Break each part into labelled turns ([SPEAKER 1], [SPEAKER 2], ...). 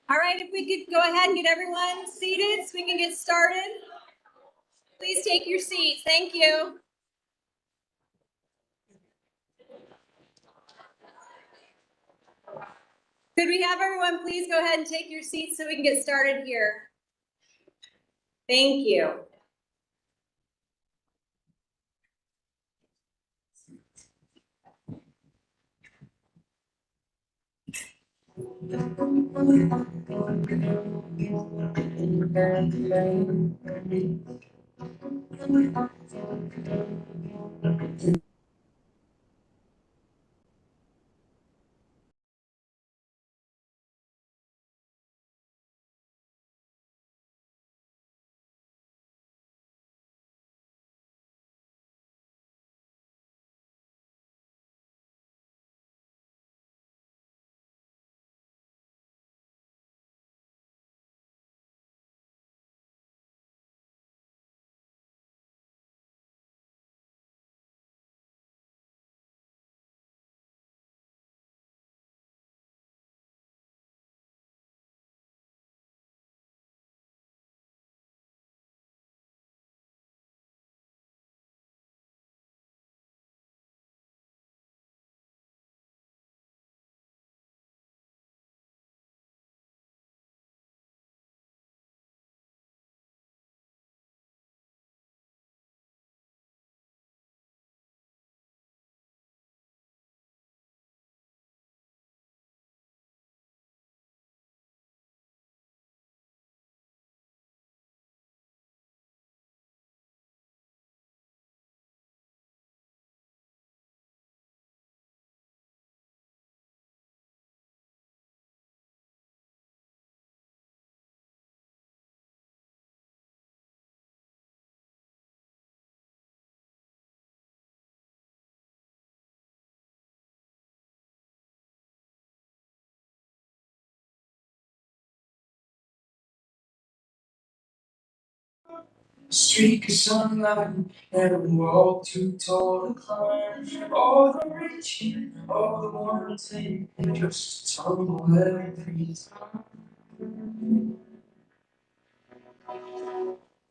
[SPEAKER 1] All right, if we could go ahead and get everyone seated so we can get started. Please take your seats. Thank you. Could we have everyone please go ahead and take your seats so we can get started here? Thank you.
[SPEAKER 2] Streak of sunlight, never walk too tall to climb. All the reaching, all the wanting, just to tumble every time.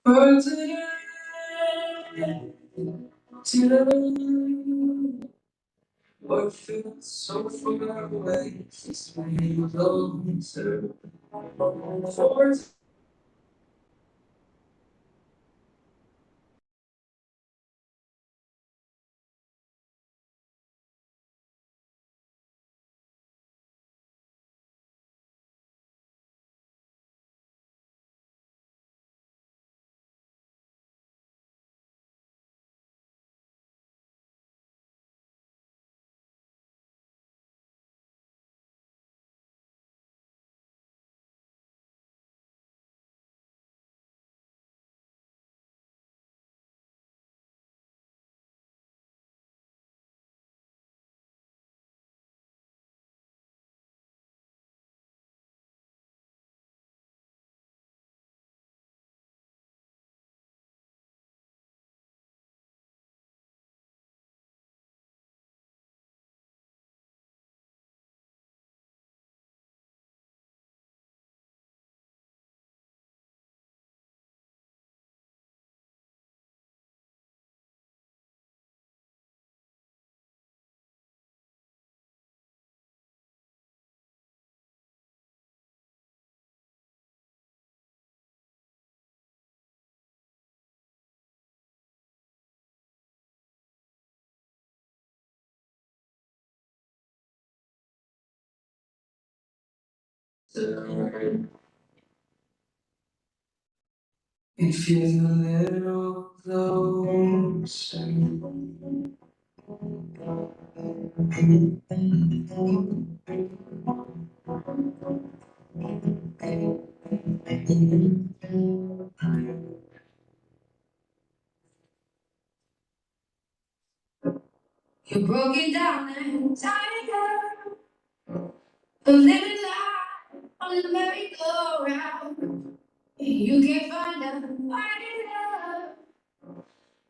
[SPEAKER 2] But today, what feels so far away is me alone, sir. For if you're a little closer, you're broken down and tired of living life on the merry-go-round. You can find out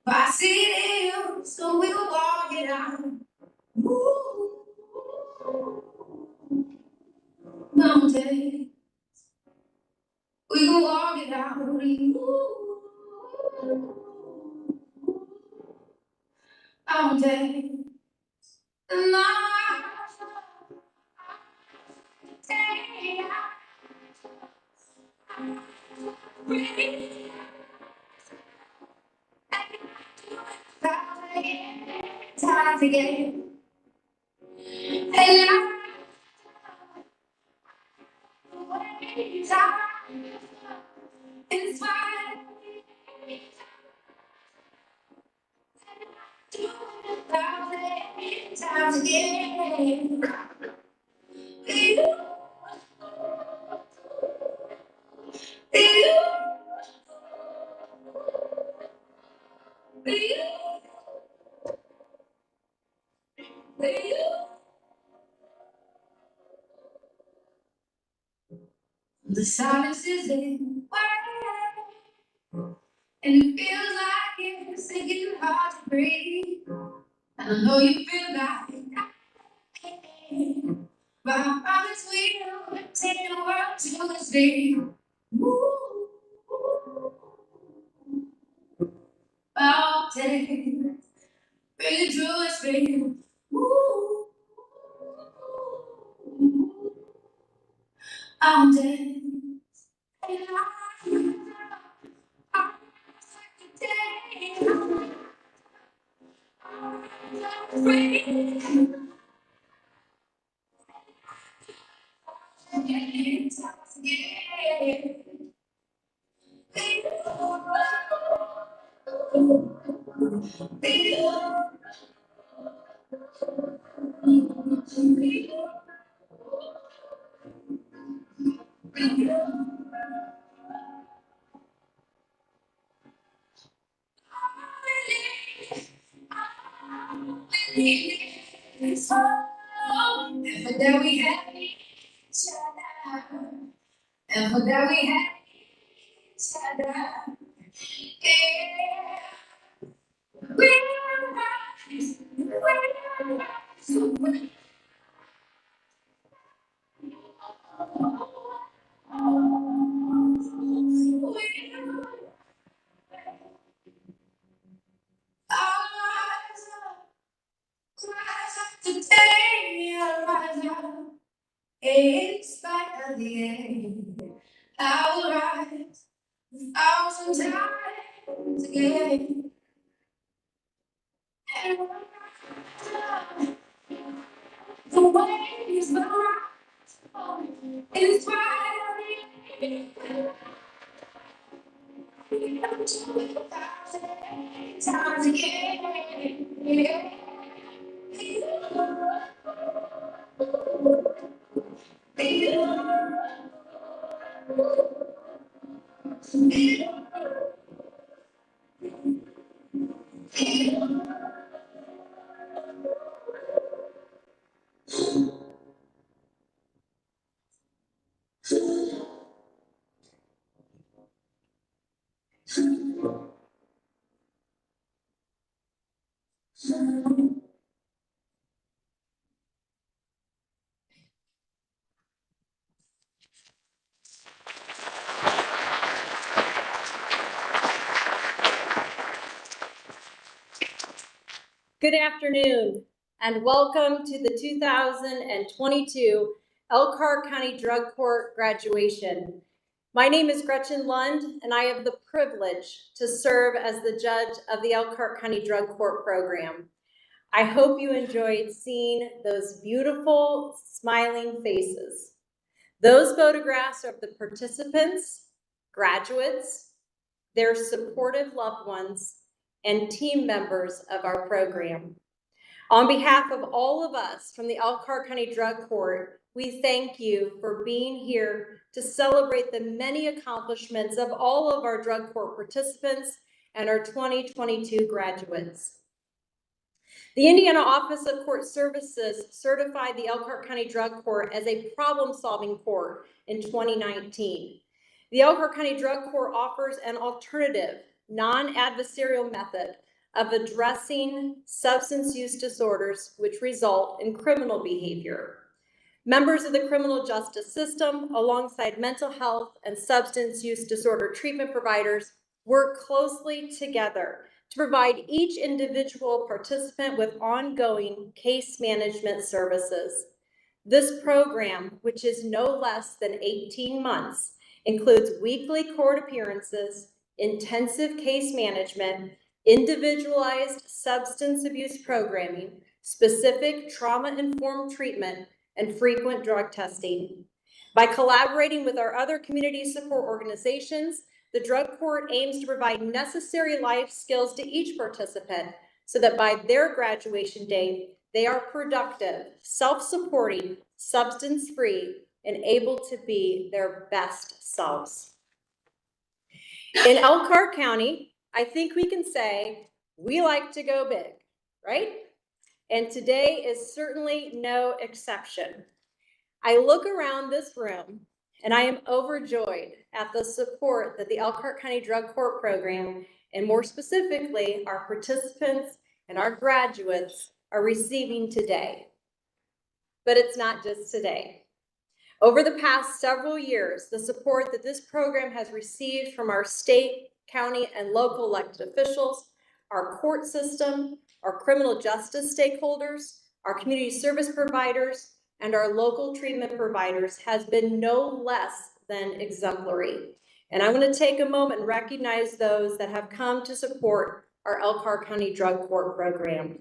[SPEAKER 2] by seeing you, so we'll walk it out. Ooh, mountain, we can walk it out. Ooh, mountain, and time again. And it's fine. Times again. The silence is in way, and it feels like it's getting hard to breathe. And I know you feel like but I promise we will take the world to its feet. Ooh, mountain, bring it to its feet. Ooh, mountain, and I and for that we have each other. And for that we have each other. Yeah. We'll rise. We'll rise. We'll rise up today. I'll rise up. In spite of the end, I will rise 1,000 times again. And the waves will rise in spite of the end. 1,000 times again.
[SPEAKER 1] Good afternoon, and welcome to the 2022 Elkhart County Drug Court graduation. My name is Gretchen Lund, and I have the privilege to serve as the judge of the Elkhart County Drug Court program. I hope you enjoyed seeing those beautiful, smiling faces. Those photographs are of the participants, graduates, their supportive loved ones, and team members of our program. On behalf of all of us from the Elkhart County Drug Court, we thank you for being here to celebrate the many accomplishments of all of our drug court participants and our 2022 graduates. The Indiana Office of Court Services certified the Elkhart County Drug Court as a problem-solving court in 2019. The Elkhart County Drug Court offers an alternative, non-adversarial method of addressing substance use disorders which result in criminal behavior. Members of the criminal justice system, alongside mental health and substance use disorder treatment providers, work closely together to provide each individual participant with ongoing case management services. This program, which is no less than 18 months, includes weekly court appearances, intensive case management, individualized substance abuse programming, specific trauma-informed treatment, and frequent drug testing. By collaborating with our other community support organizations, the drug court aims to provide necessary life skills to each participant so that by their graduation date, they are productive, self-supporting, substance-free, and able to be their best selves. In Elkhart County, I think we can say we like to go big, right? And today is certainly no exception. I look around this room and I am overjoyed at the support that the Elkhart County Drug Court Program, and more specifically, our participants and our graduates are receiving today. But it's not just today. Over the past several years, the support that this program has received from our state, county, and local elected officials, our court system, our criminal justice stakeholders, our community service providers, and our local treatment providers has been no less than exemplary. And I want to take a moment and recognize those that have come to support our Elkhart County Drug Court Program.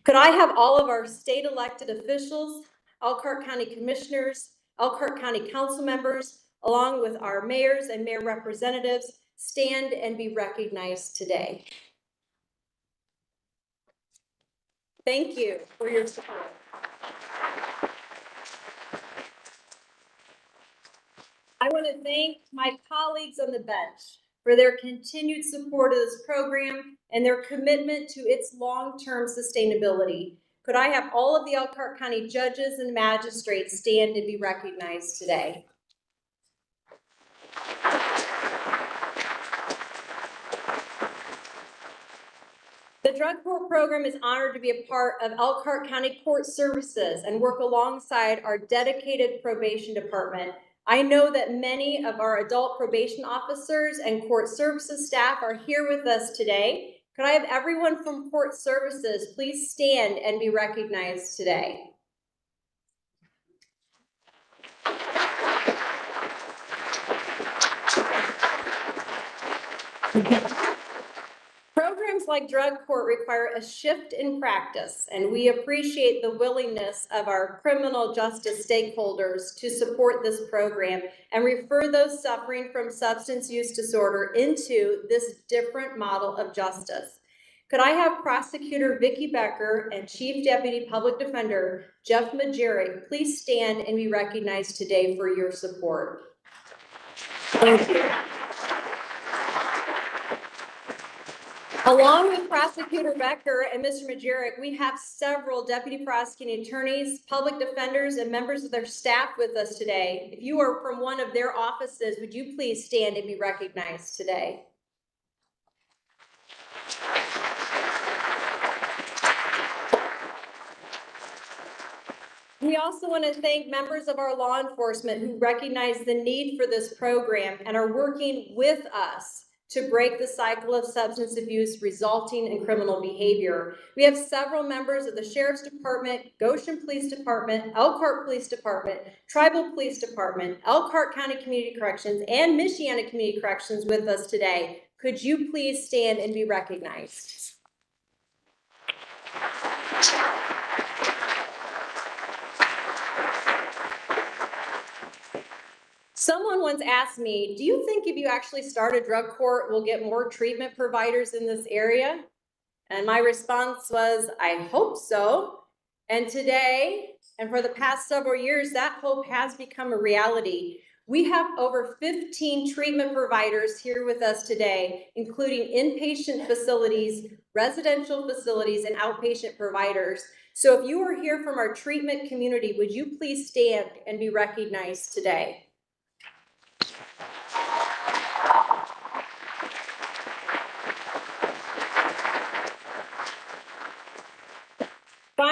[SPEAKER 1] Could I have all of our state elected officials, Elkhart County commissioners, Elkhart County council members, along with our mayors and mayor representatives, stand and be recognized today? Thank you for your support. I want to thank my colleagues on the bench for their continued support of this program and their commitment to its long-term sustainability. Could I have all of the Elkhart County judges and magistrates stand and be recognized today? The Drug Court Program is honored to be a part of Elkhart County Court Services and work alongside our dedicated probation department. I know that many of our adult probation officers and court services staff are here with us today. Could I have everyone from court services please stand and be recognized today? Programs like Drug Court require a shift in practice, and we appreciate the willingness of our criminal justice stakeholders to support this program and refer those suffering from substance use disorder into this different model of justice. Could I have Prosecutor Vicki Becker and Chief Deputy Public Defender Jeff Majerick please stand and be recognized today for your support? Thank you. Along with Prosecutor Becker and Mr. Majerick, we have several deputy prosecuting attorneys, public defenders, and members of their staff with us today. If you are from one of their offices, would you please stand and be recognized today? We also want to thank members of our law enforcement who recognize the need for this program and are working with us to break the cycle of substance abuse resulting in criminal behavior. We have several members of the Sheriff's Department, Goshen Police Department, Elkhart Police Department, Tribal Police Department, Elkhart County Community Corrections, and Michiana Community Corrections with us today. Could you please stand and be recognized? Someone once asked me, do you think if you actually start a drug court, we'll get more treatment providers in this area? And my response was, I hope so. And today, and for the past several years, that hope has become a reality. We have over 15 treatment providers here with us today, including inpatient facilities, residential facilities, and outpatient providers. So if you are here from our treatment community, would you please stand and be recognized today?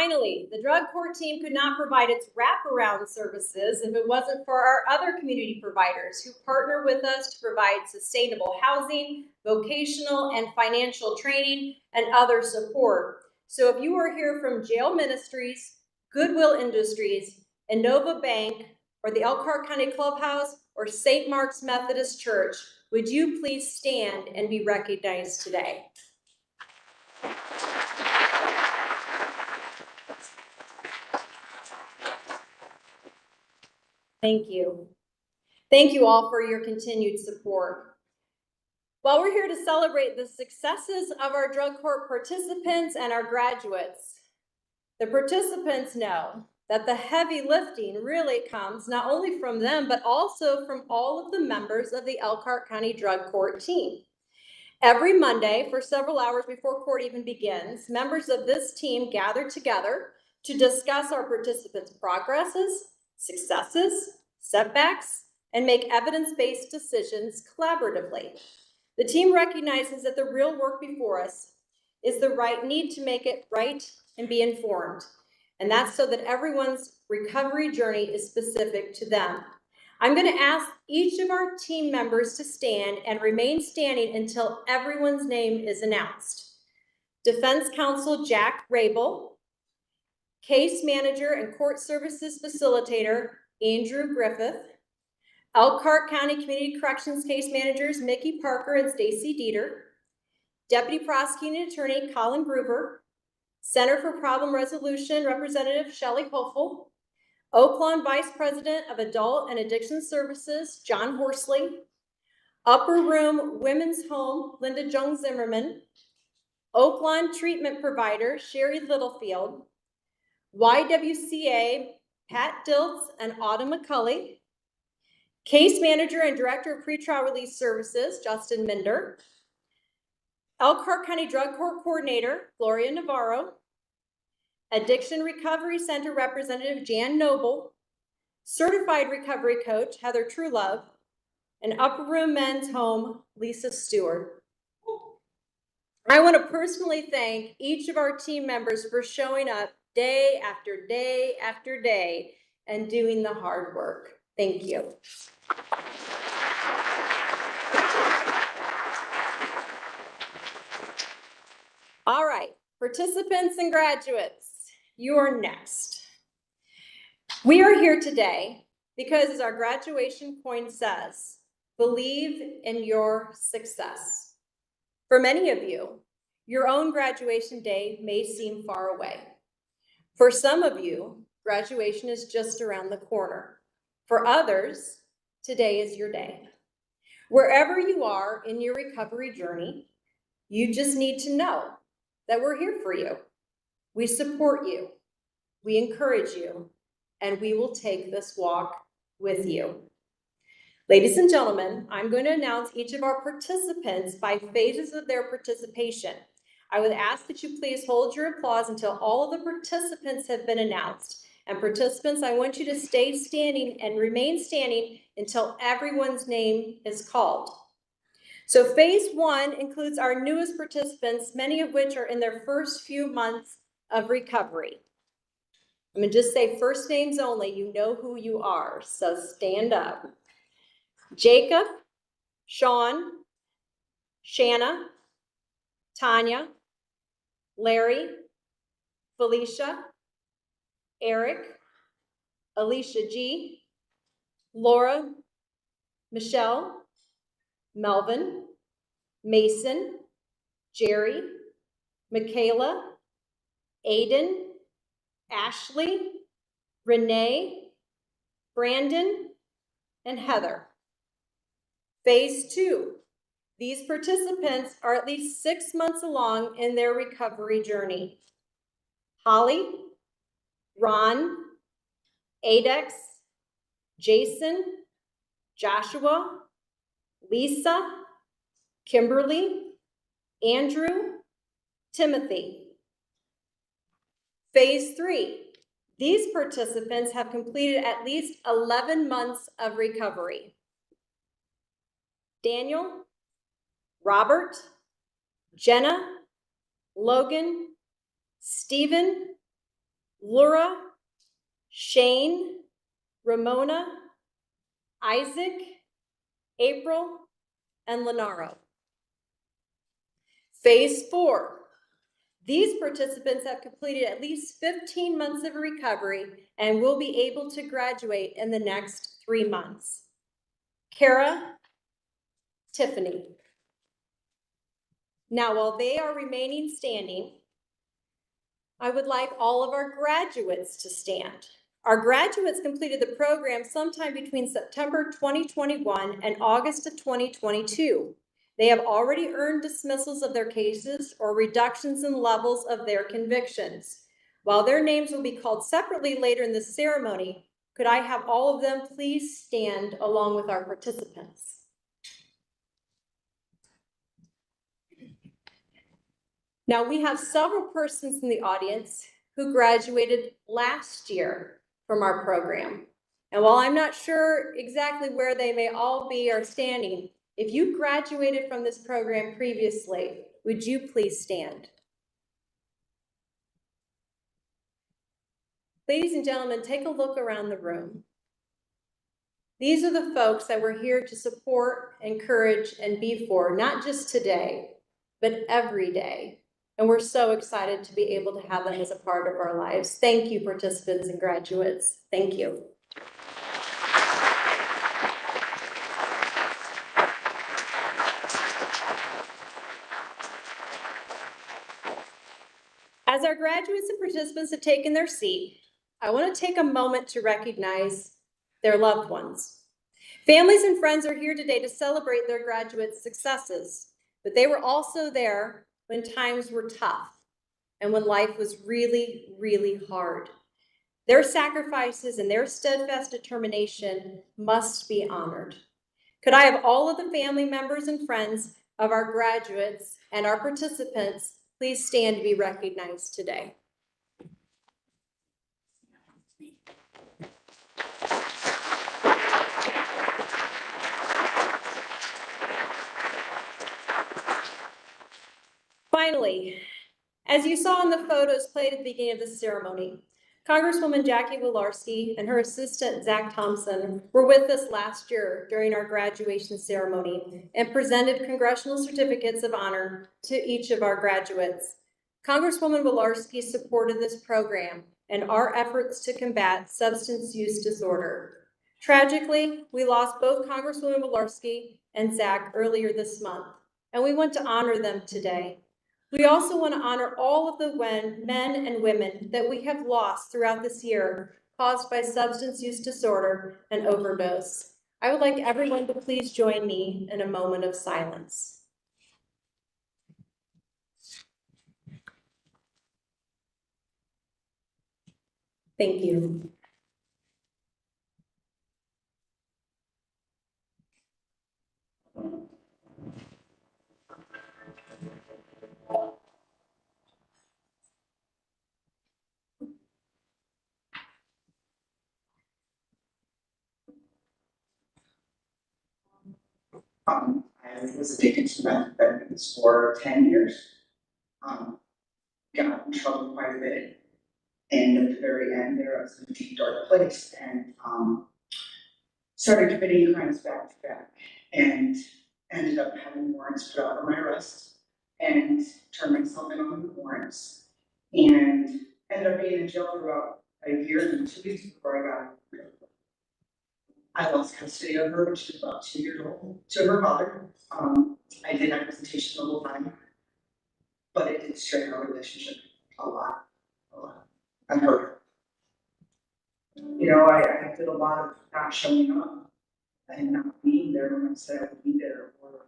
[SPEAKER 1] finally, the drug court team could not provide its wraparound services if it wasn't for our other community providers who partner with us to provide sustainable housing, vocational and financial training, and other support. So if you are here from Jail Ministries, Goodwill Industries, Innova Bank, or the Elkhart County Clubhouse, or St. Mark's Methodist Church, would you please stand and be recognized today? Thank you. Thank you all for your continued support. While we're here to celebrate the successes of our drug court participants and our graduates, the participants know that the heavy lifting really comes not only from them, but also from all of the members of the Elkhart County Drug Court team. Every Monday, for several hours before court even begins, members of this team gather together to discuss our participants' progresses, successes, setbacks, and make evidence-based decisions collaboratively. The team recognizes that the real work before us is the right need to make it right and be informed. And that's so that everyone's recovery journey is specific to them. I'm going to ask each of our team members to stand and remain standing until everyone's name is announced. Defense Counsel Jack Rabel, Case Manager and Court Services Facilitator Andrew Griffith, Elkhart County Community Corrections Case Managers Mickey Parker and Stacy Dieter, Deputy Prosecuting Attorney Colin Gruber, Center for Problem Resolution Representative Shelley Hoeffel, Oaklawn Vice President of Adult and Addiction Services John Horsley, Upper Room Women's Home Linda Jung Zimmerman, Oaklawn Treatment Provider Sherry Littlefield, YWCA Pat Diltz and Autumn McCulley, Case Manager and Director of Pretrial Release Services Justin Minder, Elkhart County Drug Court Coordinator Gloria Navarro, Addiction Recovery Center Representative Jan Noble, Certified Recovery Coach Heather Truelove, and Upper Room Men's Home Lisa Stewart. I want to personally thank each of our team members for showing up day after day after day and doing the hard work. Thank you. All right, participants and graduates, you are next. We are here today because, as our graduation coin says, believe in your success. For many of you, your own graduation day may seem far away. For some of you, graduation is just around the corner. For others, today is your day. Wherever you are in your recovery journey, you just need to know that we're here for you. We support you, we encourage you, and we will take this walk with you. Ladies and gentlemen, I'm going to announce each of our participants by phases of their participation. I would ask that you please hold your applause until all of the participants have been announced. And participants, I want you to stay standing and remain standing until everyone's name is called. So phase one includes our newest participants, many of which are in their first few months of recovery. I'm going to just say first names only. You know who you are, so stand up. Jacob, Sean, Shanna, Tanya, Larry, Felicia, Eric, Alicia G, Laura, Michelle, Melvin, Mason, Jerry, Michaela, Aiden, Ashley, Renee, Brandon, and Heather. Phase two. These participants are at least 6 months along in their recovery journey. Holly, Ron, Adex, Jason, Joshua, Lisa, Kimberly, Andrew, Timothy. Phase three. These participants have completed at least 11 months of recovery. Daniel, Robert, Jenna, Logan, Stephen, Laura, Shane, Ramona, Isaac, April, and Lenaro. Phase 4. These participants have completed at least 15 months of recovery and will be able to graduate in the next 3 months. Kara, Tiffany. Now, while they are remaining standing, I would like all of our graduates to stand. Our graduates completed the program sometime between September 2021 and August of 2022. They have already earned dismissals of their cases or reductions in levels of their convictions. While their names will be called separately later in the ceremony, could I have all of them please stand along with our participants? Now, we have several persons in the audience who graduated last year from our program. And while I'm not sure exactly where they may all be or standing, if you graduated from this program previously, would you please stand? Ladies and gentlemen, take a look around the room. These are the folks that we're here to support, encourage, and be for, not just today, but every day. And we're so excited to be able to have them as a part of our lives. Thank you, participants and graduates. Thank you. As our graduates and participants have taken their seat, I want to take a moment to recognize their loved ones. Families and friends are here today to celebrate their graduates' successes, but they were also there when times were tough and when life was really, really hard. Their sacrifices and their steadfast determination must be honored. Could I have all of the family members and friends of our graduates and our participants please stand to be recognized today? Finally, as you saw in the photos played at the beginning of the ceremony, Congresswoman Jackie Wolarski and her assistant Zach Thompson were with us last year during our graduation ceremony and presented congressional certificates of honor to each of our graduates. Congresswoman Wolarski supported this program and our efforts to combat substance use disorder. Tragically, we lost both Congresswoman Wolarski and Zach earlier this month, and we want to honor them today. We also want to honor all of the men and women that we have lost throughout this year caused by substance use disorder and overdose. I would like everyone to please join me in a moment of silence. Thank you.
[SPEAKER 2] I was addicted to methamphetamines for 10 years. Got in trouble quite a bit. And at the very end there, I was in a deep, dark place and started committing crimes back to back. And ended up having warrants put out for my arrest and turned myself in on the warrants. And ended up being in jail for about a year and 2 weeks before I got out. I lost custody of her when she was about 2 years old to her father. I did have visitation the whole time, but it did strain our relationship a lot, a lot. I hurt her. You know, I did a lot of not showing up and not being there when I said I would be there, or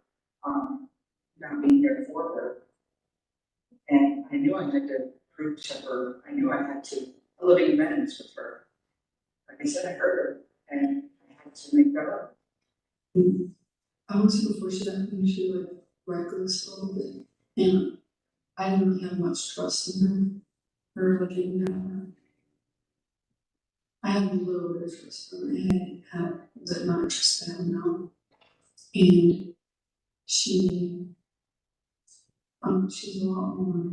[SPEAKER 2] not being there for her. And I knew I had to prove to her, I knew I had to living amends with her. Like I said, I hurt her, and I had to make that up. I would say before she got me, she was like reckless a little bit, and I didn't really have much trust in her, or like in her. I had a little bit of trust in her. I had the not trust that I have now, and she's a lot more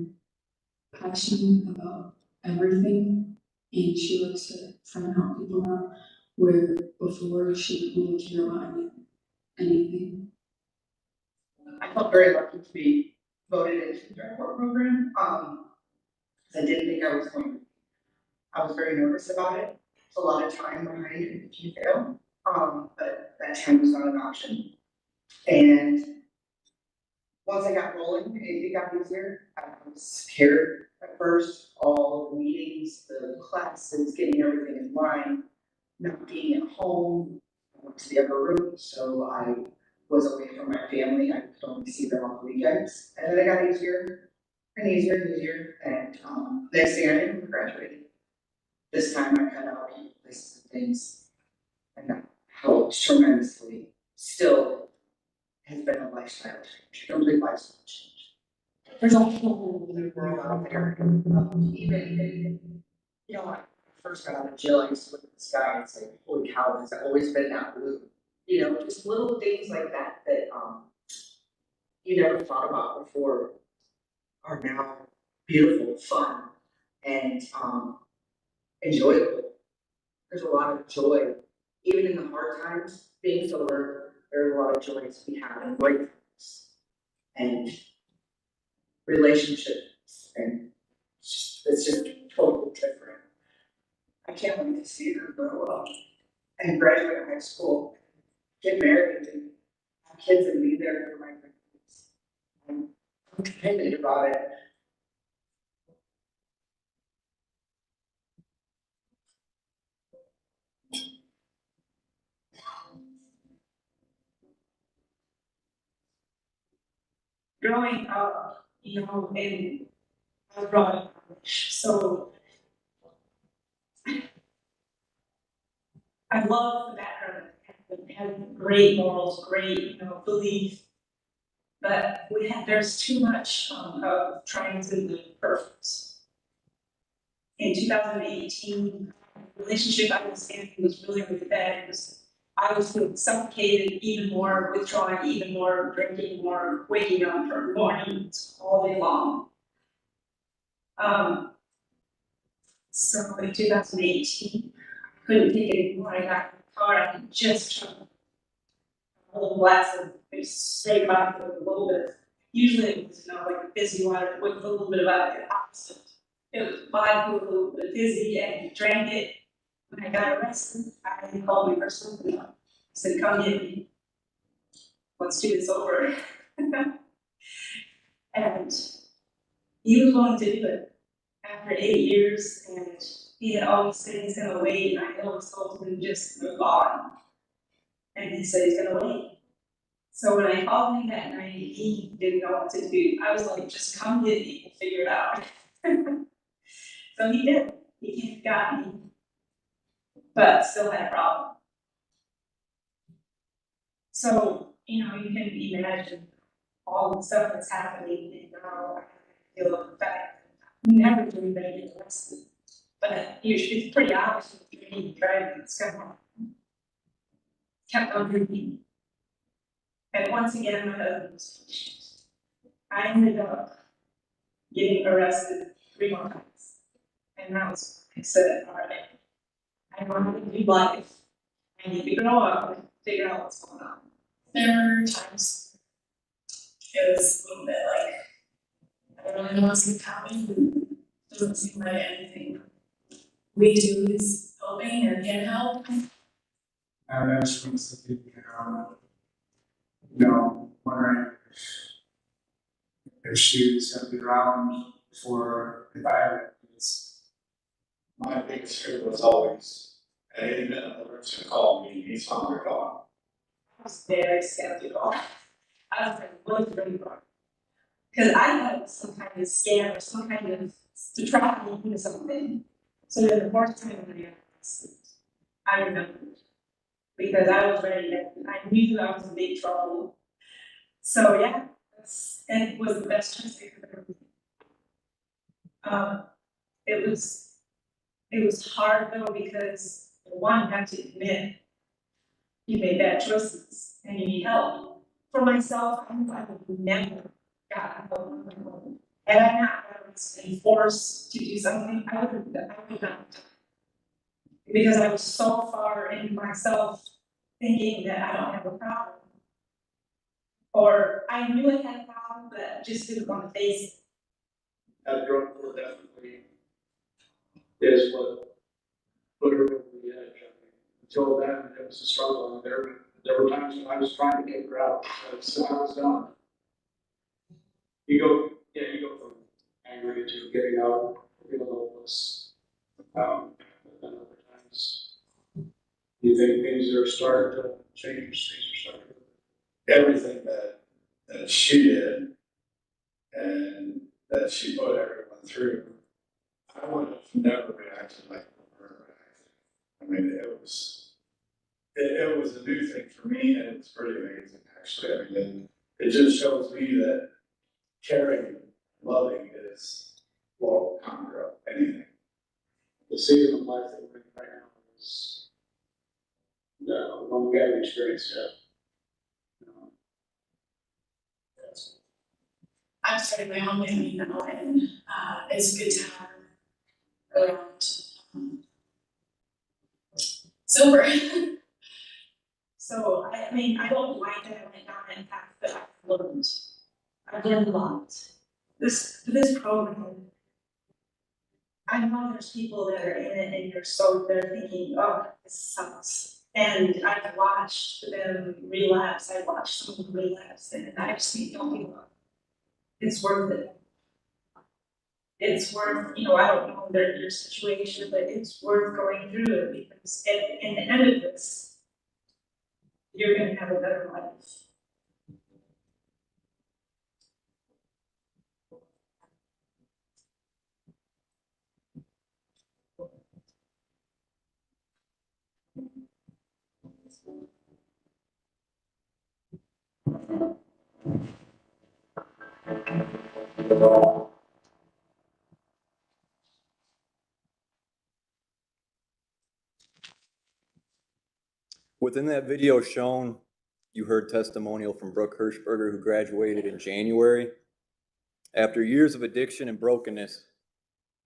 [SPEAKER 2] passionate about everything
[SPEAKER 3] and she likes to try and help people out, where before she didn't really care about anything.
[SPEAKER 2] I felt very lucky to be voted into the drug court program, 'cause I didn't think I was going to. I was very nervous about it. It's a lot of time behind it if you fail, but that time was not an option. And once I got rolling, it got easier. I was scared at first, all the meetings, the classes, getting everything in line, not being at home. I went to the other room, so I was away from my family. I could only see them on the weekends. And then it got easier and easier and easier. And next thing I knew, we graduated. This time I cut out places and things, and that helped tremendously. Still has been a lifestyle change, complete lifestyle change. There's a whole new world out there. Even, you know, when I first got out of jail, I used to look at the sky and say, holy cow, has it always been that blue? You know, just little things like that that you never thought about before are now beautiful, fun, and enjoyable. There's a lot of joy, even in the hard times. Being sober, there's a lot of joy to be had in breakthroughs and relationships, and it's just totally different. I can't wait to see her grow up and graduate high school, get married, and have kids, and be there for my grandkids. I'm excited about it.
[SPEAKER 3] Growing up, and I was brought up Irish, so I love the background. It had great morals, great, belief, but there's too much of trying to live perfect. In 2018, the relationship I was in was really, really bad. I was feeling suffocated even more, withdrawing even more, drinking more, waking up for mornings all day long. So in 2018, I couldn't take it anymore. I got in the car and just took a little glass of straight vodka with a little bit of, usually it was, like fizzy water with a little bit of vodka, opposite. It was vodka with a little bit of fizzy, and he drank it. When I got arrested, I called my first husband up. I said, come get me. Let's do this over. And he was willing to do it after 8 years, and he had always said he's gonna wait, and I always told him to just move on. And he said he's gonna wait. So when I called him that night, he didn't know what to do. I was like, just come get me, we'll figure it out. So he did. He came and got me, but still had a problem. So, you can imagine all the stuff that's happening, and now I feel the fact that I'm never doing that in the West. But it's pretty obvious if you need to drive this car. Kept on drinking. And once again, my husband was pushed. I ended up getting arrested 3 more times. And that was, I said, all right, I want to do life. I need to grow up and figure out what's going on. There were times it was a little bit like, I don't really know what's going to happen. It doesn't seem like anything we do is helping or can help.
[SPEAKER 4] And then she wants to be, wondering if she's gonna be around for if I ever.
[SPEAKER 5] My biggest fear was always, at any minute, the person called me, he's hungry, gone.
[SPEAKER 3] I was very skeptical. I was like, what is really wrong? Because I thought it was some kind of scam or some kind of to trap me into something. So then the fourth time when I got arrested, I remembered. Because I was ready to, I knew I was in big trouble. So yeah, it was the best choice I could ever make. It was hard though, because one, you have to admit you made bad choices and you need help. For myself, I would never gotten help on my own. Had I not been forced to do something, I would not have done it. Because I was so far in myself thinking that I don't have a problem. Or I knew I had a problem, but just didn't want to face it.
[SPEAKER 4] That drug court definitely is what put her over the edge. I mean, until then, it was a struggle, and there were times when I was trying to kick her out, because I was done. You go from angry to getting out, feeling hopeless. But then other times, you think things are starting to change, things are starting to. Everything that she did and that she put everyone through, I would have never reacted like her reacted. I mean, it was a new thing for me, and it's pretty amazing, actually. I mean, it just shows me that caring, loving is, well, conquer anything. The season of life that we're in right now is one we haven't experienced yet. Yes.
[SPEAKER 3] I'm starting my own family now, and it's a good time around sober. So, I mean, I don't like that I went down that path, but I've learned a lot. This program, I know there's people that are in it and they're thinking, oh, this sucks. And I've watched them relapse, I watched someone relapse, and I just think, don't give up. It's worth it. It's worth, I don't know your situation, but it's worth going through it, because in the end of this, you're gonna have a better life.
[SPEAKER 6] Within that video shown, you heard testimonial from Brooke Hirschberger, who graduated in January. After years of addiction and brokenness,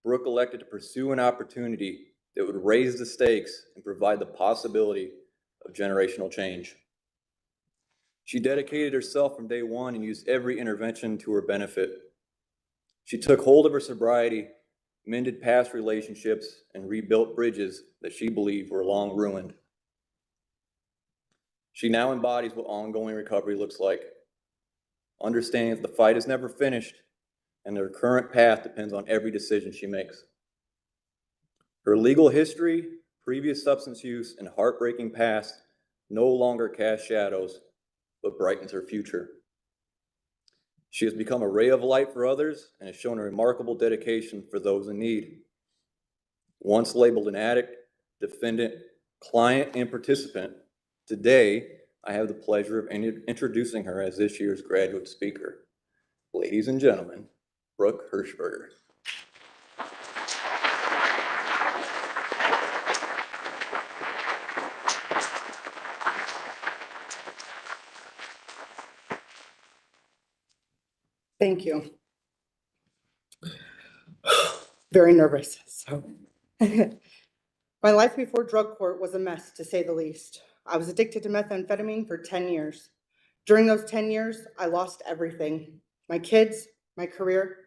[SPEAKER 6] Brooke elected to pursue an opportunity that would raise the stakes and provide the possibility of generational change. She dedicated herself from day one and used every intervention to her benefit. She took hold of her sobriety, mended past relationships, and rebuilt bridges that she believed were long ruined. She now embodies what ongoing recovery looks like, understanding that the fight is never finished and her current path depends on every decision she makes. Her legal history, previous substance use, and heartbreaking past no longer cast shadows, but brightens her future. She has become a ray of light for others and has shown a remarkable dedication for those in need. Once labeled an addict, defendant, client, and participant, today I have the pleasure of introducing her as this year's graduate speaker. Ladies and gentlemen, Brooke Hirschberger.
[SPEAKER 2] Thank you. Very nervous, so. My life before drug court was a mess, to say the least. I was addicted to methamphetamine for 10 years. During those 10 years, I lost everything. My kids, my career,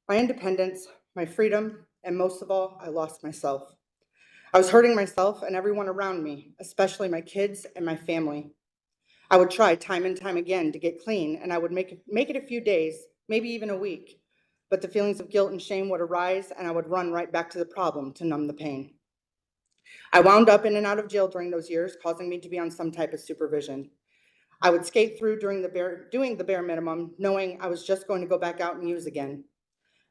[SPEAKER 2] my independence, my freedom, and most of all, I lost myself. I was hurting myself and everyone around me, especially my kids and my family. I would try time and time again to get clean, and I would make it a few days, maybe even a week. But the feelings of guilt and shame would arise, and I would run right back to the problem to numb the pain. I wound up in and out of jail during those years, causing me to be on some type of supervision. I would skate through doing the bare minimum, knowing I was just going to go back out and use again.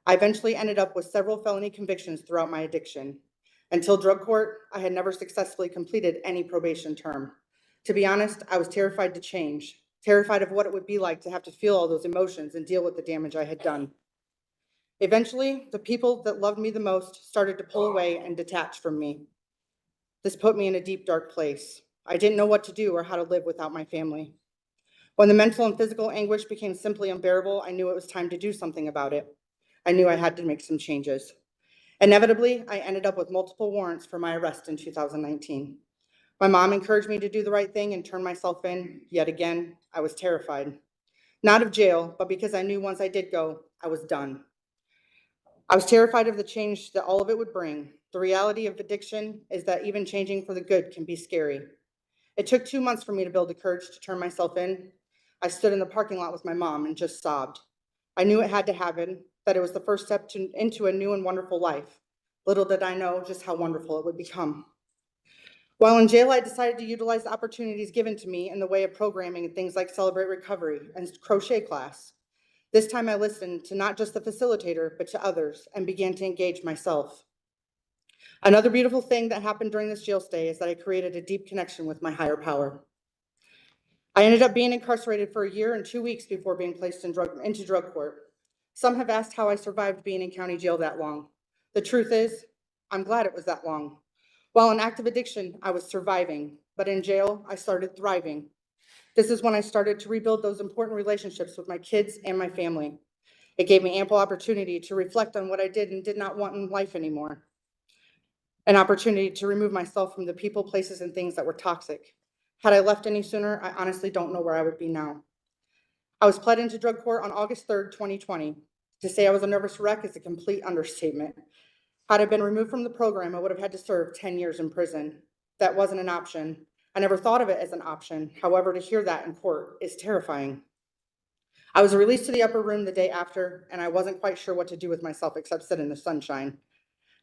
[SPEAKER 2] I eventually ended up with several felony convictions throughout my addiction. Until drug court, I had never successfully completed any probation term. To be honest, I was terrified to change, terrified of what it would be like to have to feel all those emotions and deal with the damage I had done. Eventually, the people that loved me the most started to pull away and detach from me. This put me in a deep, dark place. I didn't know what to do or how to live without my family. When the mental and physical anguish became simply unbearable, I knew it was time to do something about it. I knew I had to make some changes.
[SPEAKER 7] Inevitably, I ended up with multiple warrants for my arrest in 2019. My mom encouraged me to do the right thing and turn myself in. Yet again, I was terrified. Not of jail, but because I knew once I did go, I was done. I was terrified of the change that all of it would bring. The reality of addiction is that even changing for the good can be scary. It took 2 months for me to build the courage to turn myself in. I stood in the parking lot with my mom and just sobbed. I knew it had to happen, that it was the first step into a new and wonderful life. Little did I know just how wonderful it would become. While in jail, I decided to utilize the opportunities given to me in the way of programming and things like Celebrate Recovery and crochet class. This time I listened to not just the facilitator, but to others and began to engage myself. Another beautiful thing that happened during this jail stay is that I created a deep connection with my higher power. I ended up being incarcerated for 1 year and 2 weeks before being placed into drug court. Some have asked how I survived being in county jail that long. The truth is, I'm glad it was that long. While in active addiction, I was surviving, but in jail, I started thriving. This is when I started to rebuild those important relationships with my kids and my family. It gave me ample opportunity to reflect on what I did and did not want in life anymore. An opportunity to remove myself from the people, places, and things that were toxic. Had I left any sooner, I honestly don't know where I would be now. I was pled into drug court on August 3rd, 2020. To say I was a nervous wreck is a complete understatement. Had I been removed from the program, I would have had to serve 10 years in prison. That wasn't an option. I never thought of it as an option. However, to hear that in court is terrifying. I was released to the upper room the day after, and I wasn't quite sure what to do with myself except sit in the sunshine.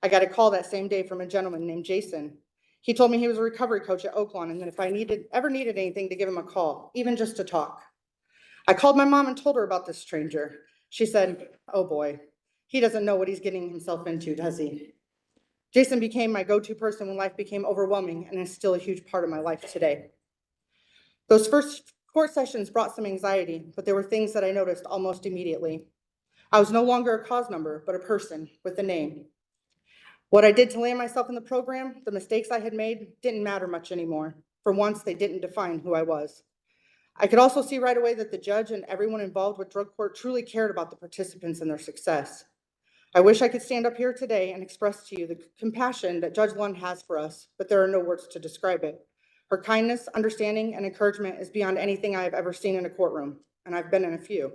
[SPEAKER 7] I got a call that same day from a gentleman named Jason. He told me he was a recovery coach at Oaklawn and that if I ever needed anything to give him a call, even just to talk. I called my mom and told her about this stranger. She said, "Oh boy, he doesn't know what he's getting himself into, does he?" Jason became my go-to person when life became overwhelming and is still a huge part of my life today. Those first court sessions brought some anxiety, but there were things that I noticed almost immediately. I was no longer a cause number, but a person with a name. What I did to land myself in the program, the mistakes I had made, didn't matter much anymore. For once, they didn't define who I was. I could also see right away that the judge and everyone involved with drug court truly cared about the participants and their success. I wish I could stand up here today and express to you the compassion that Judge Lund has for us, but there are no words to describe it. Her kindness, understanding, and encouragement is beyond anything I have ever seen in a courtroom, and I've been in a few.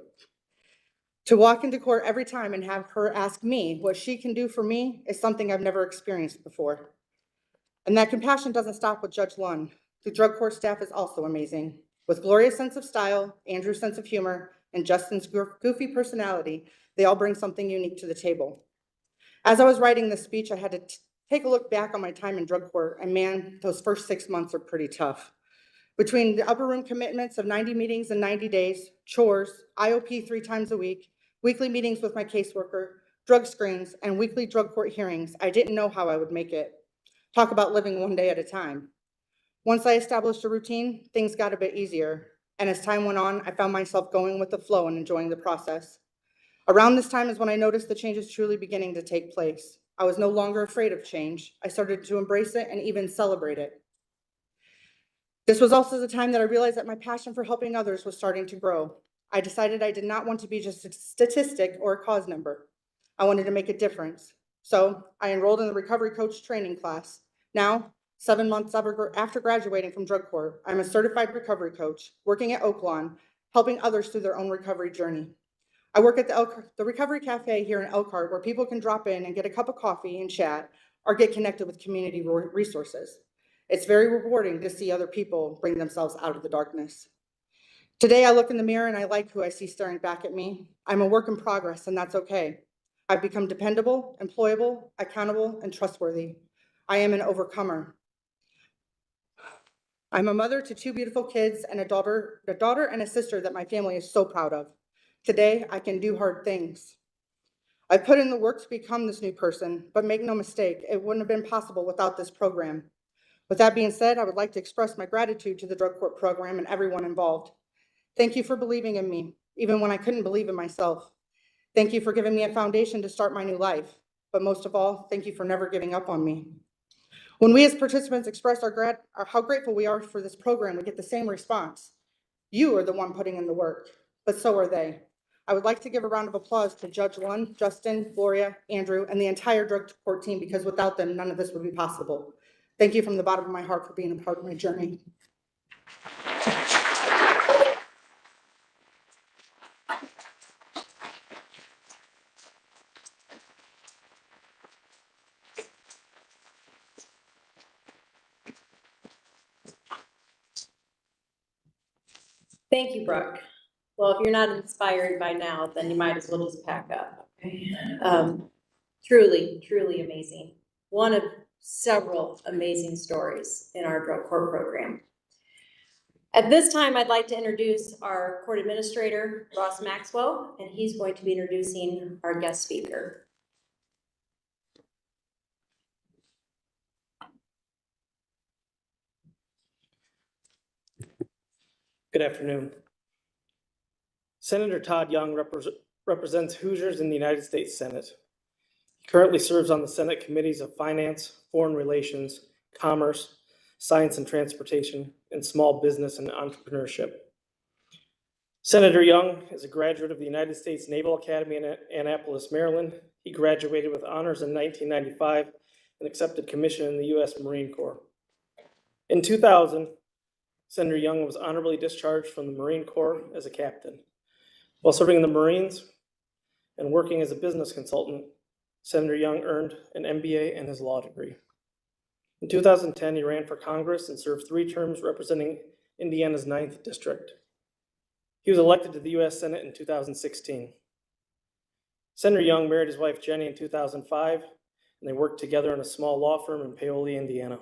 [SPEAKER 7] To walk into court every time and have her ask me what she can do for me is something I've never experienced before. And that compassion doesn't stop with Judge Lund. The drug court staff is also amazing. With Gloria's sense of style, Andrew's sense of humor, and Justin's goofy personality, they all bring something unique to the table. As I was writing this speech, I had to take a look back on my time in drug court, and man, those first 6 months are pretty tough. Between the upper room commitments of 90 meetings in 90 days, chores, IOP 3 times a week, weekly meetings with my caseworker, drug screens, and weekly drug court hearings, I didn't know how I would make it. Talk about living one day at a time. Once I established a routine, things got a bit easier. And as time went on, I found myself going with the flow and enjoying the process. Around this time is when I noticed the changes truly beginning to take place. I was no longer afraid of change. I started to embrace it and even celebrate it. This was also the time that I realized that my passion for helping others was starting to grow. I decided I did not want to be just a statistic or a cause number. I wanted to make a difference. So I enrolled in the recovery coach training class. Now, 7 months after graduating from drug court, I'm a certified recovery coach working at Oaklawn, helping others through their own recovery journey. I work at the Recovery Cafe here in Elkhart, where people can drop in and get a cup of coffee and chat or get connected with community resources. It's very rewarding to see other people bring themselves out of the darkness. Today, I look in the mirror and I like who I see staring back at me. I'm a work in progress, and that's okay. I've become dependable, employable, accountable, and trustworthy. I am an overcomer. I'm a mother to 2 beautiful kids and a daughter and a sister that my family is so proud of. Today, I can do hard things. I put in the work to become this new person, but make no mistake, it wouldn't have been possible without this program. With that being said, I would like to express my gratitude to the drug court program and everyone involved. Thank you for believing in me, even when I couldn't believe in myself. Thank you for giving me a foundation to start my new life. But most of all, thank you for never giving up on me. When we as participants express how grateful we are for this program, we get the same response. You are the one putting in the work, but so are they. I would like to give a round of applause to Judge Lund, Justin, Gloria, Andrew, and the entire drug court team, because without them, none of this would be possible. Thank you from the bottom of my heart for being a part of my journey.
[SPEAKER 1] Thank you, Brooke. Well, if you're not inspired by now, then you might as well just pack up. Truly, truly amazing. One of several amazing stories in our drug court program. At this time, I'd like to introduce our court administrator, Ross Maxwell, and he's going to be introducing our guest speaker.
[SPEAKER 8] Good afternoon. Senator Todd Young represents Hoosiers in the United States Senate. He currently serves on the Senate Committees of Finance, Foreign Relations, Commerce, Science and Transportation, and Small Business and Entrepreneurship. Senator Young is a graduate of the United States Naval Academy in Annapolis, Maryland. He graduated with honors in 1995 and accepted commission in the U.S. Marine Corps. In 2000, Senator Young was honorably discharged from the Marine Corps as a captain. While serving in the Marines and working as a business consultant, Senator Young earned an MBA and his law degree. In 2010, he ran for Congress and served 3 terms representing Indiana's 9th district. He was elected to the U.S. Senate in 2016. Senator Young married his wife Jenny in 2005, and they worked together in a small law firm in Paoli, Indiana,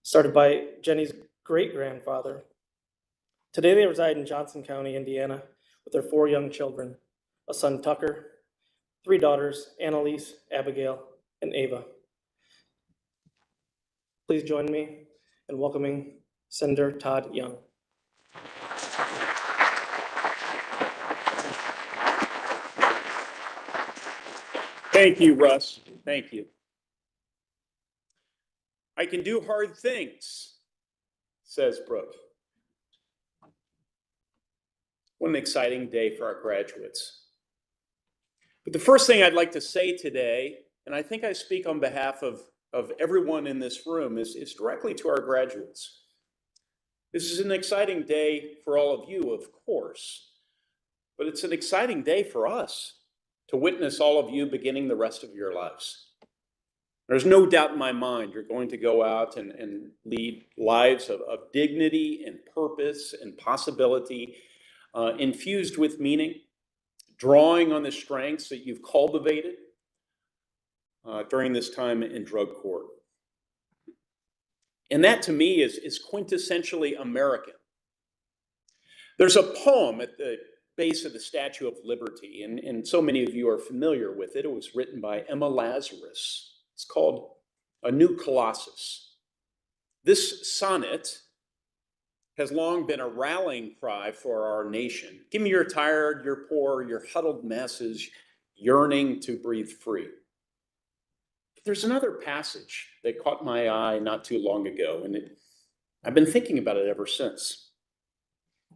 [SPEAKER 8] started by Jenny's great-grandfather. Today they reside in Johnson County, Indiana, with their 4 young children, a son Tucker, 3 daughters, Annalise, Abigail, and Ava. Please join me in welcoming Senator Todd Young.
[SPEAKER 9] Thank you, Russ. Thank you. I can do hard things, says Brooke. What an exciting day for our graduates. But the first thing I'd like to say today, and I think I speak on behalf of everyone in this room, is directly to our graduates. This is an exciting day for all of you, of course, but it's an exciting day for us to witness all of you beginning the rest of your lives. There's no doubt in my mind you're going to go out and lead lives of dignity and purpose and possibility, infused with meaning, drawing on the strengths that you've cultivated during this time in drug court. And that to me is quintessentially American. There's a poem at the base of the Statue of Liberty, and so many of you are familiar with it. It was written by Emma Lazarus. It's called A New Colossus. This sonnet has long been a rallying cry for our nation. Give me your tired, your poor, your huddled masses yearning to breathe free. But there's another passage that caught my eye not too long ago, and I've been thinking about it ever since.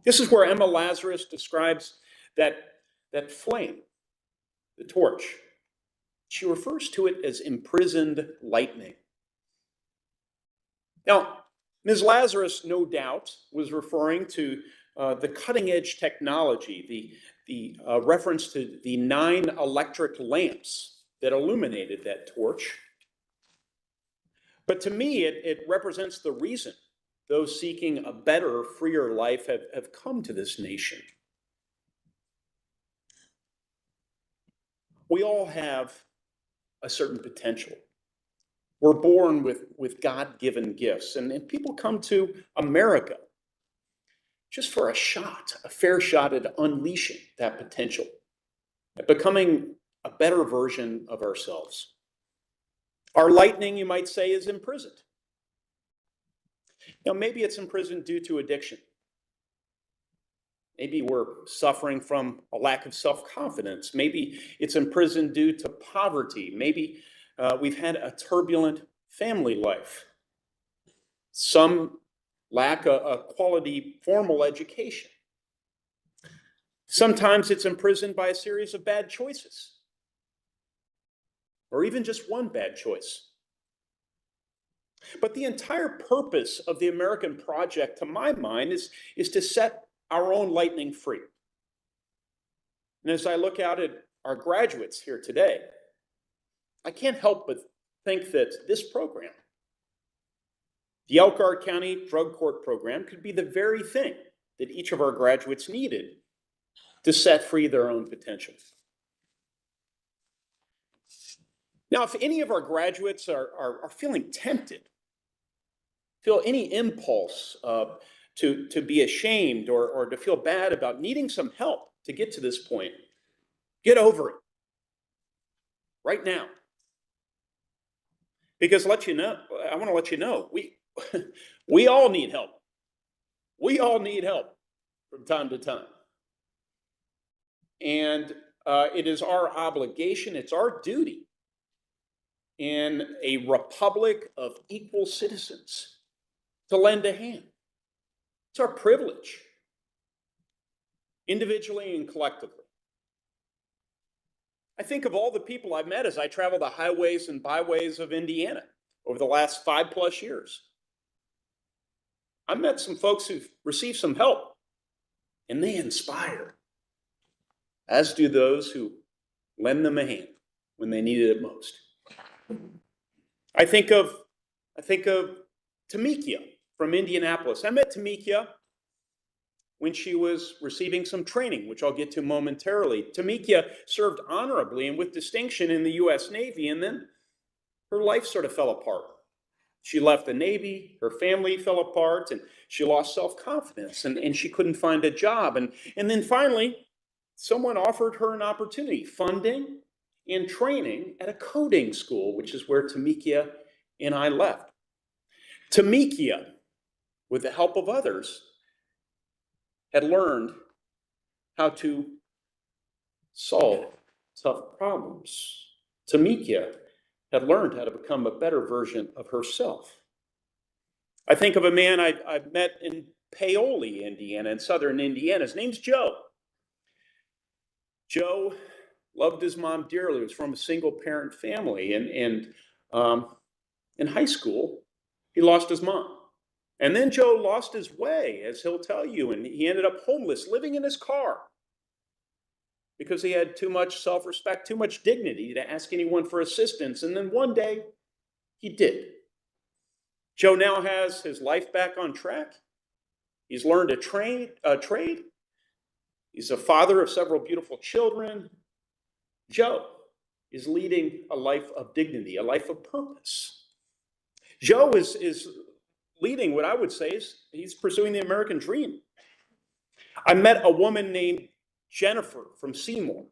[SPEAKER 9] This is where Emma Lazarus describes that flame, the torch. She refers to it as imprisoned lightning. Now, Ms. Lazarus, no doubt, was referring to the cutting-edge technology, the reference to the 9 electric lamps that illuminated that torch. But to me, it represents the reason those seeking a better, freer life have come to this nation. We all have a certain potential. We're born with God-given gifts, and people come to America just for a shot, a fair shot at unleashing that potential, at becoming a better version of ourselves. Our lightning, you might say, is imprisoned. Now, maybe it's imprisoned due to addiction. Maybe we're suffering from a lack of self-confidence. Maybe it's imprisoned due to poverty. Maybe we've had a turbulent family life. Some lack a quality formal education. Sometimes it's imprisoned by a series of bad choices, or even just one bad choice. But the entire purpose of the American project, to my mind, is to set our own lightning free. And as I look out at our graduates here today, I can't help but think that this program, the Elkhart County Drug Court Program, could be the very thing that each of our graduates needed to set free their own potential. Now, if any of our graduates are feeling tempted, feel any impulse to be ashamed or to feel bad about needing some help to get to this point, get over it right now. Because I want to let you know, we all need help. We all need help from time to time. And it is our obligation, it's our duty in a republic of equal citizens to lend a hand. It's our privilege, individually and collectively. I think of all the people I've met as I travel the highways and byways of Indiana over the last 5+ years. I've met some folks who've received some help, and they inspire, as do those who lend them a hand when they needed it most. I think of Tamikia from Indianapolis. I met Tamikia when she was receiving some training, which I'll get to momentarily. Tamikia served honorably and with distinction in the U.S. Navy, and then her life sort of fell apart. She left the Navy, her family fell apart, and she lost self-confidence, and she couldn't find a job. And then finally, someone offered her an opportunity, funding and training at a coding school, which is where Tamikia and I left. Tamikia, with the help of others, had learned how to solve tough problems. Tamikia had learned how to become a better version of herself. I think of a man I've met in Paoli, Indiana, in southern Indiana. His name's Joe. Joe loved his mom dearly. He was from a single-parent family, and in high school, he lost his mom. And then Joe lost his way, as he'll tell you, and he ended up homeless, living in his car because he had too much self-respect, too much dignity to ask anyone for assistance. And then one day, he did. Joe now has his life back on track. He's learned a trade. He's a father of several beautiful children. Joe is leading a life of dignity, a life of purpose. Joe is leading what I would say is he's pursuing the American dream. I met a woman named Jennifer from Seymour.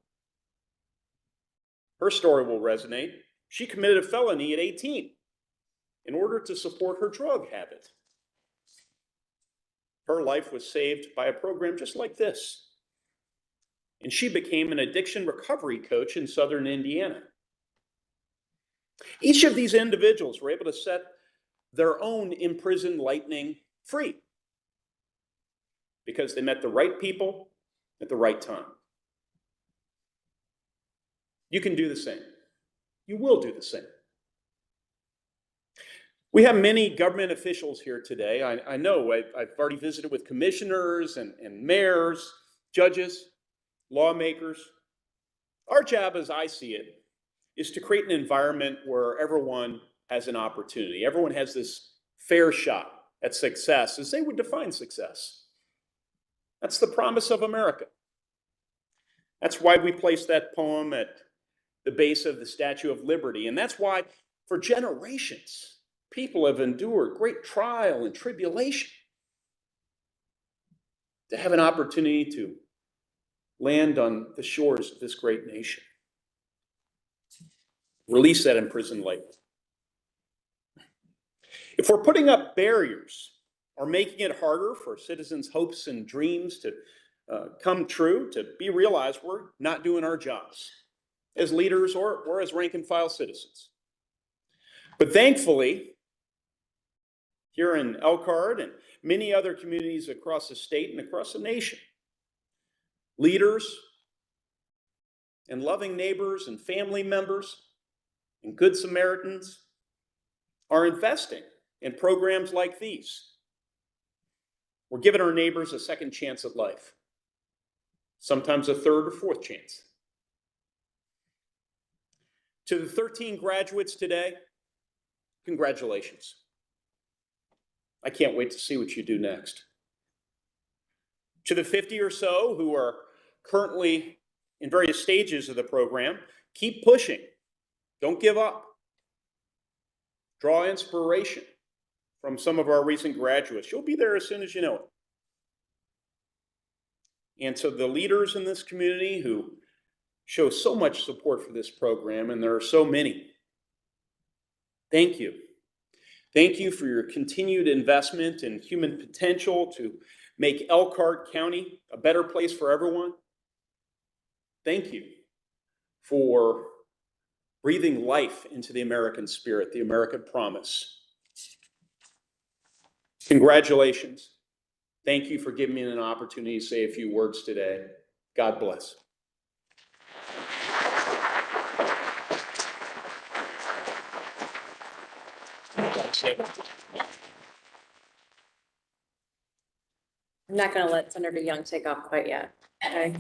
[SPEAKER 9] Her story will resonate. She committed a felony at 18 in order to support her drug habit. Her life was saved by a program just like this. And she became an addiction recovery coach in southern Indiana. Each of these individuals were able to set their own imprisoned lightning free because they met the right people at the right time. You can do the same. You will do the same. We have many government officials here today. I know I've already visited with commissioners and mayors, judges, lawmakers. Our job, as I see it, is to create an environment where everyone has an opportunity. Everyone has this fair shot at success as they would define success. That's the promise of America. That's why we place that poem at the base of the Statue of Liberty. And that's why, for generations, people have endured great trial and tribulation to have an opportunity to land on the shores of this great nation. Release that imprisoned light. If we're putting up barriers or making it harder for citizens' hopes and dreams to come true, to be realized, we're not doing our jobs as leaders or as rank and file citizens. But thankfully, here in Elkhart and many other communities across the state and across the nation, leaders and loving neighbors and family members and good Samaritans are investing in programs like these. We're giving our neighbors a second chance at life, sometimes a third or fourth chance. To the 13 graduates today, congratulations. I can't wait to see what you do next. To the 50 or so who are currently in various stages of the program, keep pushing. Don't give up. Draw inspiration from some of our recent graduates. You'll be there as soon as you know it. And to the leaders in this community who show so much support for this program, and there are so many, thank you. Thank you for your continued investment in human potential to make Elkhart County a better place for everyone. Thank you for breathing life into the American spirit, the American promise. Congratulations. Thank you for giving me an opportunity to say a few words today. God bless.
[SPEAKER 1] I'm not going to let Senator Young take off quite yet. Okay.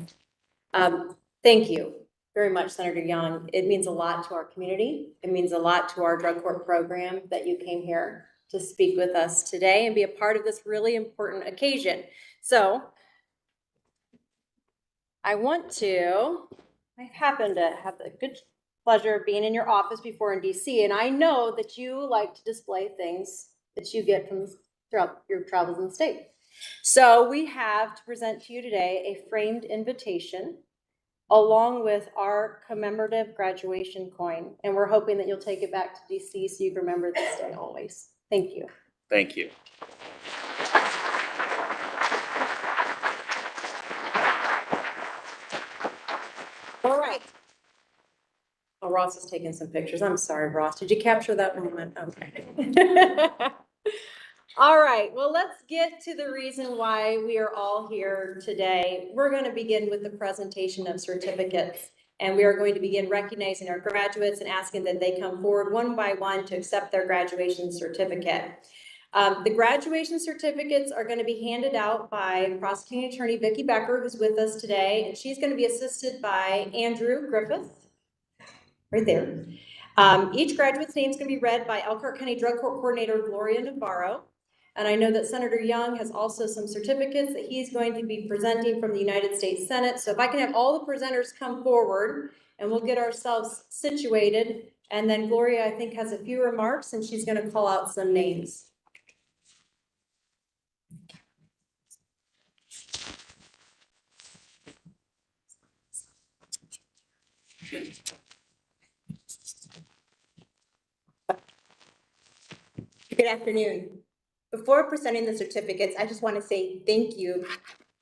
[SPEAKER 1] Thank you very much, Senator Young. It means a lot to our community. It means a lot to our drug court program that you came here to speak with us today and be a part of this really important occasion. So I happen to have the good pleasure of being in your office before in DC, and I know that you like to display things that you get from throughout your travels in the state. So we have to present to you today a framed invitation along with our commemorative graduation coin. And we're hoping that you'll take it back to DC so you can remember this day always. Thank you.
[SPEAKER 9] Thank you.
[SPEAKER 1] All right. Oh, Ross is taking some pictures. I'm sorry, Ross. Did you capture that moment? Okay. All right, well, let's get to the reason why we are all here today. We're going to begin with the presentation of certificates, and we are going to begin recognizing our graduates and asking that they come forward one by one to accept their graduation certificate. The graduation certificates are going to be handed out by Prosecuting Attorney Vicki Becker, who's with us today, and she's going to be assisted by Andrew Griffith, right there. Each graduate's name is going to be read by Elkhart County Drug Court Coordinator Gloria Navarro. And I know that Senator Young has also some certificates that he's going to be presenting from the United States Senate. So if I can have all the presenters come forward and we'll get ourselves situated. And then Gloria, I think, has a few remarks and she's going to call out some names.
[SPEAKER 10] Good afternoon. Before presenting the certificates, I just want to say thank you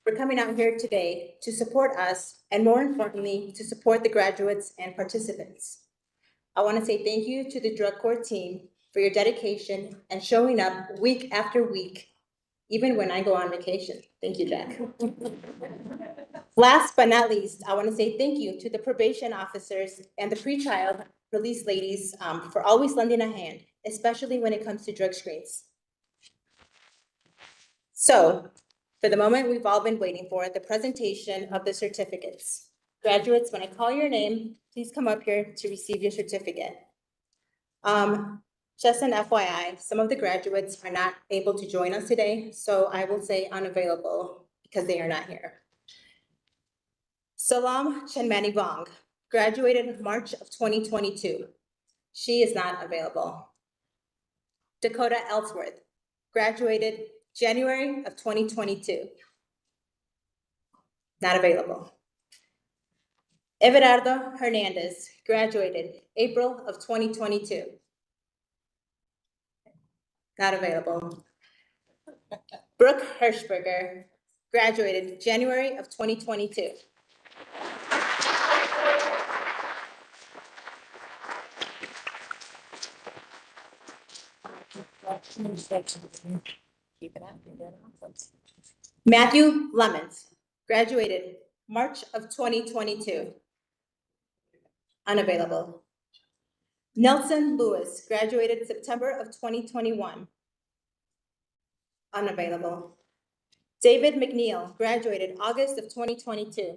[SPEAKER 10] for coming out here today to support us and, more importantly, to support the graduates and participants. I want to say thank you to the drug court team for your dedication and showing up week after week, even when I go on vacation. Thank you, Jack. Last but not least, I want to say thank you to the probation officers and the pretrial release ladies for always lending a hand, especially when it comes to drug screens. So, for the moment we've all been waiting for, the presentation of the certificates. Graduates, when I call your name, please come up here to receive your certificate. Just an FYI, some of the graduates are not able to join us today, so I will say unavailable because they are not here. Salam Chenmani Vong, graduated in March of 2022. She is not available. Dakota Ellsworth, graduated January of 2022. Not available. Everardo Hernandez, graduated April of 2022. Not available. Brooke Hirschberger, graduated January of 2022. Matthew Lemons, graduated March of 2022. Unavailable. Nelson Lewis, graduated September of 2021. Unavailable. David McNeil, graduated August of 2022.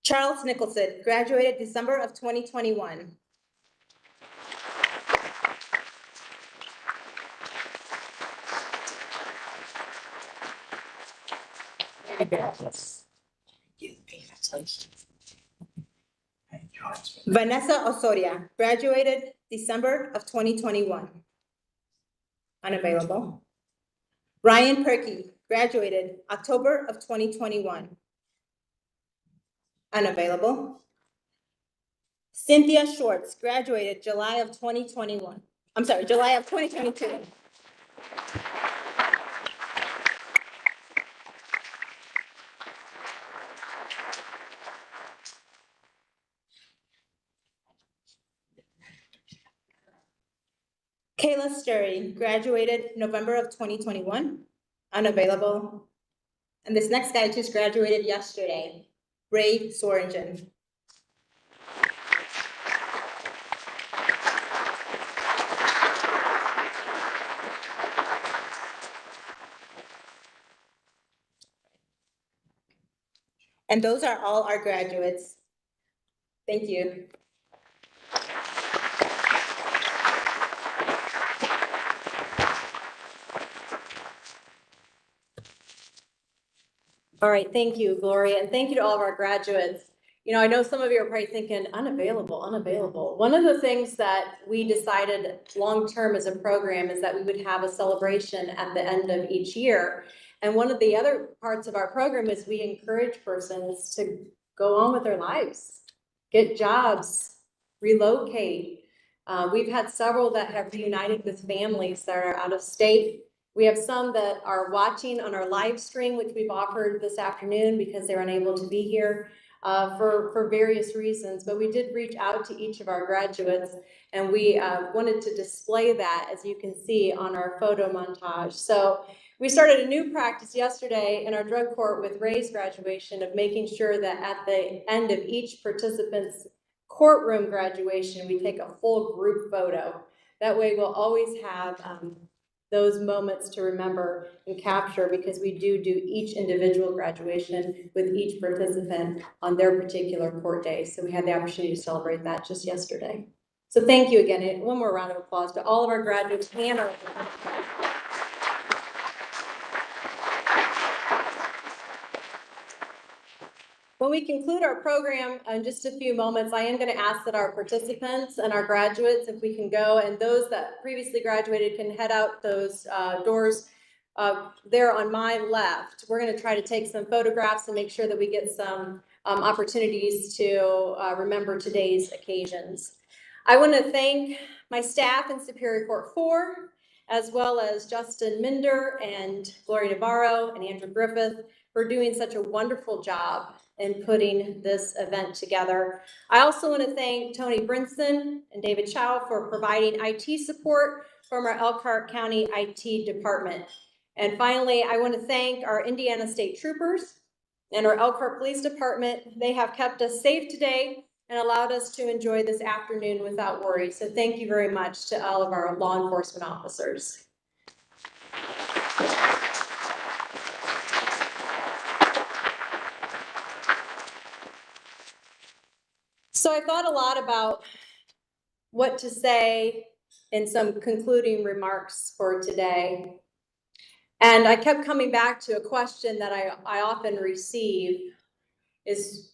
[SPEAKER 10] Charles Nicholson, graduated December of 2021. Vanessa Osoria, graduated December of 2021. Unavailable. Ryan Perky, graduated October of 2021. Unavailable. Cynthia Schwartz, graduated July of 2021. I'm sorry, July of 2022. Kayla Sturry, graduated November of 2021. Unavailable. And this next guy just graduated yesterday, Ray Swearingen. And those are all our graduates. Thank you. All right, thank you, Gloria, and thank you to all of our graduates. You know, I know some of you are probably thinking, unavailable, unavailable. One of the things that we decided long-term as a program is that we would have a celebration at the end of each year. And one of the other parts of our program is we encourage persons to go on with their lives, get jobs, relocate. We've had several that have reunited with families that are out of state. We have some that are watching on our live stream, which we've offered this afternoon because they're unable to be here for various reasons. But we did reach out to each of our graduates, and we wanted to display that, as you can see on our photo montage. So we started a new practice yesterday in our drug court with Ray's graduation of making sure that at the end of each participant's courtroom graduation, we take a full group photo. That way we'll always have those moments to remember and capture, because we do each individual graduation with each participant on their particular court day. So we had the opportunity to celebrate that just yesterday. So thank you again. One more round of applause to all of our graduates and our When we conclude our program in just a few moments, I am going to ask that our participants and our graduates, if we can go, and those that previously graduated can head out those doors there on my left. We're going to try to take some photographs and make sure that we get some opportunities to remember today's occasions. I want to thank my staff in Superior Court 4, as well as Justin Minder and Gloria Navarro and Andrew Griffith for doing such a wonderful job in putting this event together. I also want to thank Tony Brinson and David Chow for providing IT support from our Elkhart County IT department. And finally, I want to thank our Indiana State Troopers and our Elkhart Police Department. They have kept us safe today and allowed us to enjoy this afternoon without worry. So thank you very much to all of our law enforcement officers. So I thought a lot about what to say in some concluding remarks for today. And I kept coming back to a question that I often receive is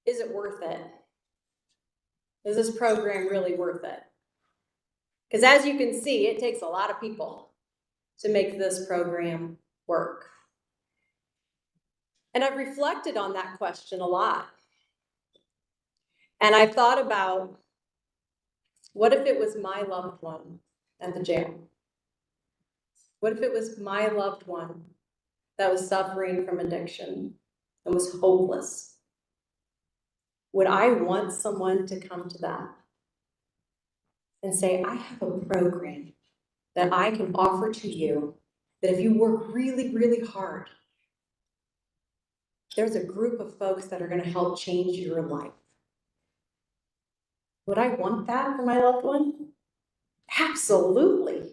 [SPEAKER 10] it worth it? Is this program really worth it? Because as you can see, it takes a lot of people to make this program work. And I've reflected on that question a lot. And I've thought about, what if it was my loved one at the jail? What if it was my loved one that was suffering from addiction and was hopeless?
[SPEAKER 1] would I want someone to come to them and say, I have a program that I can offer to you, that if you work really, really hard, there's a group of folks that are going to help change your life. Would I want that for my loved one? Absolutely.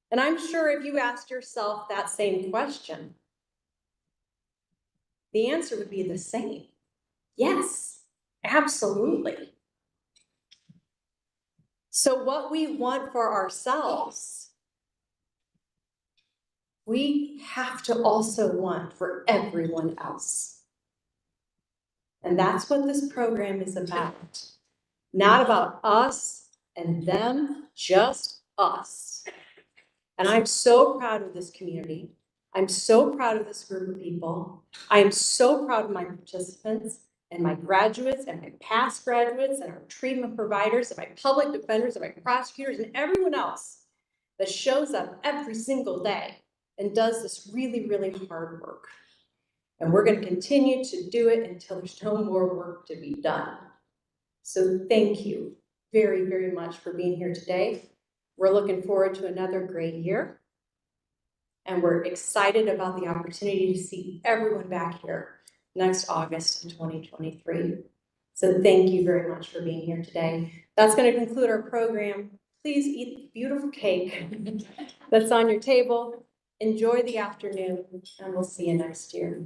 [SPEAKER 1] And I'm sure if you asked yourself that same question, the answer would be the same. Yes, absolutely. So what we want for ourselves, we have to also want for everyone else. And that's what this program is about. Not about us and them, just us. And I'm so proud of this community. I'm so proud of this group of people. I am so proud of my participants and my graduates and my past graduates and our treatment providers and my public defenders and my prosecutors and everyone else that shows up every single day and does this really, really hard work. And we're going to continue to do it until there's no more work to be done. So thank you very, very much for being here today. We're looking forward to another great year. And we're excited about the opportunity to see everyone back here next August in 2023. So thank you very much for being here today. That's going to conclude our program. Please eat the beautiful cake that's on your table. Enjoy the afternoon, and we'll see you next year.